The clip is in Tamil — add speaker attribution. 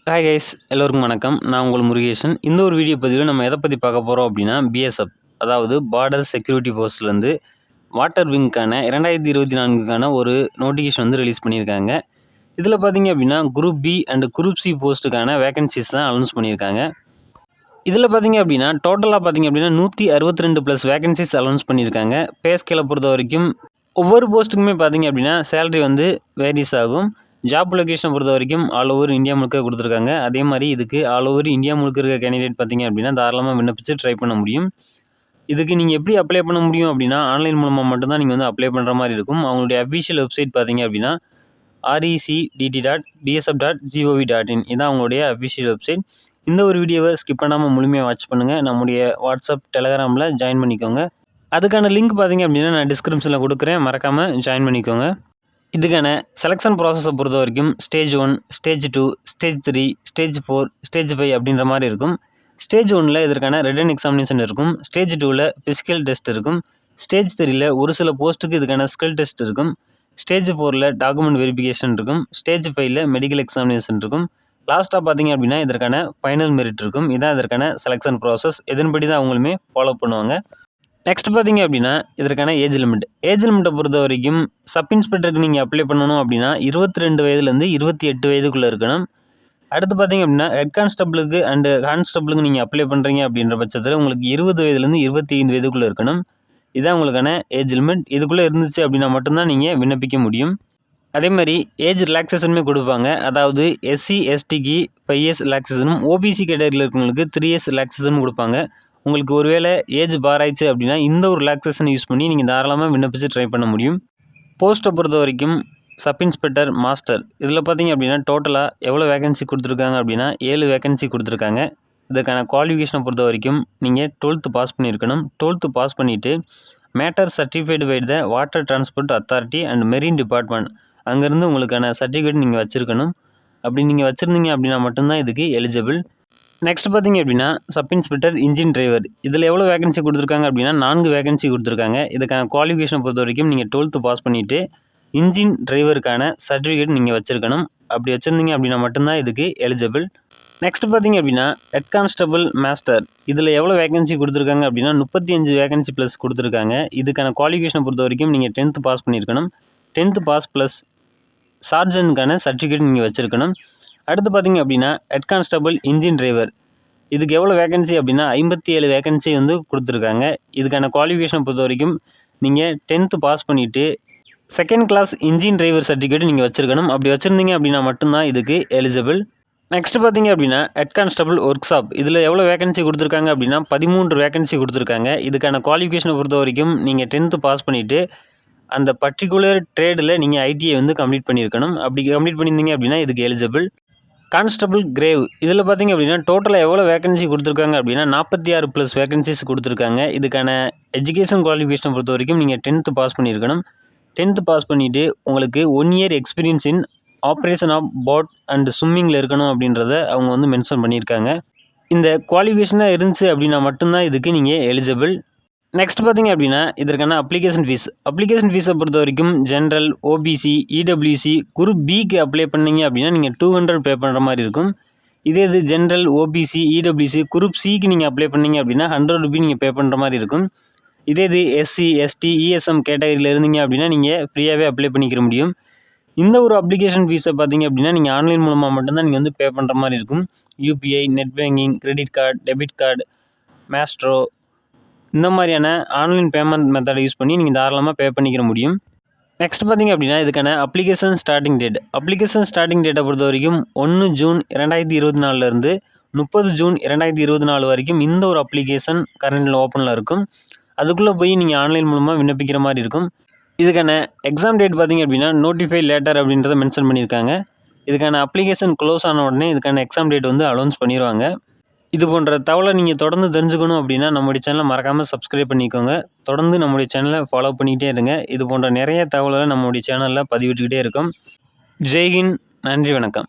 Speaker 1: ஹாய் கைஸ், எல்லோருக்கும் வணக்கம். நான் உங்கள் முருகேசன். இந்த ஒரு வீடியோ பதிவில் நம்ம எதை பற்றி பார்க்க போகிறோம் அப்படின்னா, பிஎஸ்எஃப் அதாவது பார்டர் செக்யூரிட்டி ஃபோர்ஸ்லேருந்து வாட்டர் விங்க்கான 2024க்கான ஒரு நோட்டிஃபிகேஷன் வந்து ரிலீஸ் பண்ணியிருக்காங்க. இதில் பார்த்தீங்க அப்படின்னா group B and group C போஸ்ட்டுக்கான வேகன்சிஸ் தான் அனௌன்ஸ் பண்ணியிருக்காங்க. இதில் பார்த்தீங்க அப்படின்னா டோட்டலாக பார்த்தீங்க அப்படின்னா 162 ப்ளஸ் வேகன்சிஸ் அனௌன்ஸ் பண்ணியிருக்காங்க. பே ஸ்கேலை பொறுத்த வரைக்கும் ஒவ்வொரு போஸ்ட்டுக்குமே பார்த்தீங்க அப்படின்னா சேலரி வந்து வேரிஸ் ஆகும். ஜாப் லொகேஷனை பொறுத்த வரைக்கும் ஆல் ஓவர் இந்தியா முழுக்க கொடுத்துருக்காங்க. அதே மாதிரி இதுக்கு ஆல் ஓவர் இந்தியா முழுக்க இருக்க கேண்டிடேட் பார்த்தீங்க அப்படின்னா தாராளமாக விண்ணப்பிச்சு ட்ரை பண்ண முடியும். இதுக்கு நீங்கள் எப்படி அப்ளை பண்ண முடியும் அப்படின்னா ஆன்லைன் மூலமாக மட்டும்தான் நீங்கள் வந்து அப்ளை பண்ணுற மாதிரி இருக்கும். அவங்களுடைய அஃபிஷியல் வெப்சைட் பார்த்தீங்க அப்படின்னா recdt.bsf.gov.in இதான் அவங்களுடைய அஃபிஷியல் வெப்சைட். இந்த ஒரு வீடியோவை ஸ்கிப் பண்ணாமல் முழுமையாக வாட்ச் பண்ணுங்கள். நம்முடைய வாட்ஸ்அப் டெலகிராமில் ஜாயின் பண்ணிக்கோங்க. அதுக்கான லிங்க் பார்த்தீங்க அப்படின்னா நான் டிஸ்கிரிப்ஷனில் கொடுக்குறேன், மறக்காமல் ஜாயின் பண்ணிக்கோங்க. இதுக்கான செலெக்ஷன் ப்ராசஸை பொறுத்த வரைக்கும் stage 1, stage 2, stage 3, stage 4, stage 5 அப்படின்ற மாதிரி இருக்கும். ஸ்டேஜ் 1ல் இதற்கான ரிட்டன் எக்ஸாமினேஷன் இருக்கும். ஸ்டேஜ் 2ல் ஃபிசிக்கல் டெஸ்ட் இருக்கும். ஸ்டேஜ் 3ல் ஒரு சில போஸ்ட்டுக்கு இதுக்கான ஸ்கில் டெஸ்ட் இருக்கும். ஸ்டேஜ் 4ல் டாக்குமெண்ட் வெரிஃபிகேஷன் இருக்கும். ஸ்டேஜ் 5ல் மெடிக்கல் எக்ஸாமினேஷன் இருக்கும். லாஸ்ட்டாக பார்த்தீங்க அப்படின்னா இதற்கான ஃபைனல் மெரிட் இருக்கும். இதான் இதற்கான செலெக்ஷன் ப்ராசஸ். இதன்படி தான் அவங்களுமே ஃபாலோ பண்ணுவாங்க. நெக்ஸ்ட் பார்த்தீங்க அப்படின்னா இதற்கான ஏஜ் லிமிட்டை பொறுத்த வரைக்கும் சப் இன்ஸ்பெக்டருக்கு நீங்கள் அப்ளை பண்ணணும் அப்படின்னா 22 வயதுலேருந்து 28 வயதுக்குள்ளே இருக்கணும். அடுத்து பார்த்தீங்க அப்படின்னா ஹெட் கான்ஸ்டபிளுக்கு அண்டு கான்ஸ்டபிளுக்கு நீங்கள் அப்ளை பண்ணுறீங்க அப்படின்ற பட்சத்தில் உங்களுக்கு 20 வயதுலேருந்து 25 வயதுக்குள்ளே இருக்கணும். இதான் உங்களுக்கான ஏஜ் லிமிட். இதுக்குள்ளே இருந்துச்சு அப்படின்னா மட்டும்தான் நீங்கள் விண்ணப்பிக்க முடியும். அதே மாதிரி ஏஜ் ரிலாக்ஸேஷனுமே கொடுப்பாங்க. அதாவது எஸ்சி எஸ்டிக்கு 5 இயர்ஸ் ரிலாக்ஸேஷனும், ஓபிசி கேட்டகரியில் இருக்கவங்களுக்கு 3 இயர்ஸ் ரிலாக்ஸேஷனும் கொடுப்பாங்க. உங்களுக்கு ஒருவேளை ஏஜ் பார் ஆயிடுச்சு அப்படின்னா இந்த ஒரு ரிலாக்ஸேஷன் யூஸ் பண்ணி நீங்கள் தாராளமாக விண்ணப்பிச்சு ட்ரை பண்ண முடியும். போஸ்ட்டை பொறுத்த வரைக்கும் சப் இன்ஸ்பெக்டர், மாஸ்டர் இதில் பார்த்தீங்க அப்படின்னா டோட்டலாக எவ்வளோ வேகன்சி கொடுத்துருக்காங்க அப்படின்னா 7 வேகன்சி கொடுத்துருக்காங்க. இதுக்கான குவாலிஃபிகேஷனை பொறுத்த வரைக்கும் நீங்கள் 12th பாஸ் பண்ணியிருக்கணும். 12th பாஸ் பண்ணிவிட்டு matter certified by the water transport authority and marine department அங்கேருந்து உங்களுக்கான சர்டிஃபிகேட் நீங்கள் வச்சுருக்கணும். அப்படி நீங்கள் வச்சுருந்தீங்க அப்படின்னா மட்டும்தான் இதுக்கு எலிஜிபிள். நெக்ஸ்ட் பார்த்தீங்க அப்படின்னா சப் இன்ஸ்பெக்டர் இன்ஜின் டிரைவர் இதில் எவ்வளோ வேகன்சி கொடுத்துருக்காங்க அப்படின்னா 4 வேகன்சி கொடுத்துருக்காங்க. இதுக்கான குவாலிஃபிகேஷனை பொறுத்த வரைக்கும் நீங்கள் 12th பாஸ் பண்ணிவிட்டு இன்ஜின் டிரைவருக்கான சர்டிஃபிகேட் நீங்கள் வச்சுருக்கணும். அப்படி வச்சுருந்தீங்க அப்படின்னா மட்டும்தான் இதுக்கு எலிஜிபிள். நெக்ஸ்ட் பார்த்தீங்க அப்படின்னா ஹெட் கான்ஸ்டபிள், மாஸ்டர் இதில் எவ்வளோ வேகன்சி கொடுத்துருக்காங்க அப்படின்னா 35 வேகன்சி ப்ளஸ் கொடுத்துருக்காங்க. இதுக்கான குவாலிஃபிகேஷனை பொறுத்த வரைக்கும் நீங்கள் 10th பாஸ் பண்ணியிருக்கணும். 10th பாஸ் ப்ளஸ் சார்ஜனுக்கான சர்டிஃபிகேட் நீங்கள் வச்சுருக்கணும். அடுத்து பார்த்தீங்க அப்படின்னா ஹெட் கான்ஸ்டபிள், இன்ஜின் டிரைவர் இதுக்கு எவ்வளோ வேகன்சி அப்படின்னா 57 வேகன்சி வந்து கொடுத்துருக்காங்க. இதுக்கான குவாலிஃபிகேஷனை பொறுத்த வரைக்கும் நீங்கள் 10th பாஸ் பண்ணிவிட்டு second class engine driver certificate நீங்கள் வச்சுருக்கணும். அப்படி வச்சுருந்தீங்க அப்படின்னா மட்டும்தான் இதுக்கு எலிஜிபிள். நெக்ஸ்ட் பார்த்தீங்க அப்படின்னா ஹெட் கான்ஸ்டபிள் ஒர்க் ஷாப் இதில் எவ்வளோ வேகன்சி கொடுத்துருக்காங்க அப்படின்னா 13 வேகன்சி கொடுத்துருக்காங்க. இதுக்கான குவாலிஃபிகேஷனை பொறுத்த வரைக்கும் நீங்கள் 10th பாஸ் பண்ணிவிட்டு அந்த பர்டிகுலர் ட்ரேடில் நீங்கள் ஐடிஐ வந்து கம்ப்ளீட் பண்ணியிருக்கணும். அப்படி கம்ப்ளீட் பண்ணியிருந்தீங்க அப்படின்னா இதுக்கு எலிஜிபிள். கான்ஸ்டபிள் கிரேவ் இதில் பார்த்தீங்க அப்படின்னா டோட்டலாக எவ்வளோ வேகன்சி கொடுத்துருக்காங்க அப்படின்னா 46 ப்ளஸ் வேகன்சிஸ் கொடுத்துருக்காங்க. இதுக்கான எஜுகேஷன் குவாலிஃபிகேஷனை பொறுத்த வரைக்கும் நீங்கள் 10th பாஸ் பண்ணியிருக்கணும். 10th பாஸ் பண்ணிவிட்டு உங்களுக்கு 1 year experience in operation of boat and ஸ்விம்மிங்கில் இருக்கணும் அப்படின்றத அவங்க வந்து மென்ஷன் பண்ணியிருக்காங்க. இந்த குவாலிஃபிகேஷனாக இருந்துச்சு அப்படின்னா மட்டும்தான் இதுக்கு நீங்கள் எலிஜிபிள். நெக்ஸ்ட் பார்த்தீங்க அப்படின்னா இதற்கான அப்ளிகேஷன் ஃபீஸை பொறுத்த வரைக்கும் ஜென்ரல், ஓபிசி, இடபிள்யூசி குரூப் பிக்கு அப்ளை பண்ணீங்க அப்படின்னா நீங்கள் 200 பே பண்ணுற மாதிரி இருக்கும். இதே இது ஜென்ரல், ஓபிசி, இடபிள்யூசி குரூப் சிக்கு நீங்கள் அப்ளை பண்ணீங்க அப்படின்னா 100 ரூபி நீங்கள் பே பண்ணுற மாதிரி இருக்கும். இதே இது எஸ்சி, எஸ்டி, இஎஸ்எம் கேட்டகரியில் இருந்தீங்க அப்படின்னா நீங்கள் ஃப்ரீயாகவே அப்ளை பண்ணிக்கிற முடியும். இந்த ஒரு அப்ளிகேஷன் ஃபீஸை பார்த்தீங்க அப்படின்னா நீங்கள் ஆன்லைன் மூலமாக மட்டும்தான் நீங்கள் வந்து பே பண்ணுற மாதிரி இருக்கும். UPI, net banking, credit card, debit card, maestro இந்த மாதிரியான ஆன்லைன் பேமெண்ட் மெத்தடை யூஸ் பண்ணி நீங்கள் தாராளமாக பே பண்ணிக்கிற முடியும். நெக்ஸ்ட் பார்த்தீங்க அப்படின்னா இதுக்கான அப்ளிகேஷன் ஸ்டார்டிங் டேட்டை பொறுத்த வரைக்கும் 1 ஜூன் 2024 30 ஜூன் 2024 வரைக்கும் இந்த ஒரு அப்ளிகேஷன் கரண்டில் ஓப்பனில் இருக்கும். அதுக்குள்ளே போய் நீங்கள் ஆன்லைன் மூலமாக விண்ணப்பிக்கிற மாதிரி இருக்கும். இதுக்கான எக்ஸாம் டேட் பார்த்தீங்க அப்படின்னா நோட்டிஃபை லேட்டர் அப்படின்றத மென்ஷன் பண்ணியிருக்காங்க. இதுக்கான அப்ளிகேஷன் க்ளோஸ் ஆன உடனே இதுக்கான எக்ஸாம் டேட் வந்து அனௌன்ஸ் பண்ணிடுவாங்க. இது போன்ற தகவலை நீங்கள் தொடர்ந்து தெரிஞ்சுக்கணும் அப்படின்னா நம்முடைய சேனலை மறக்காமல் சப்ஸ்கிரைப் பண்ணிக்கோங்க. தொடர்ந்து நம்முடைய சேனலை ஃபாலோ பண்ணிக்கிட்டே இருங்க. இது போன்ற நிறைய தகவல்களை நம்முடைய சேனலில் பதிவிட்டுக்கிட்டே இருக்கோம். ஜெய்ஹிந்த், நன்றி, வணக்கம்.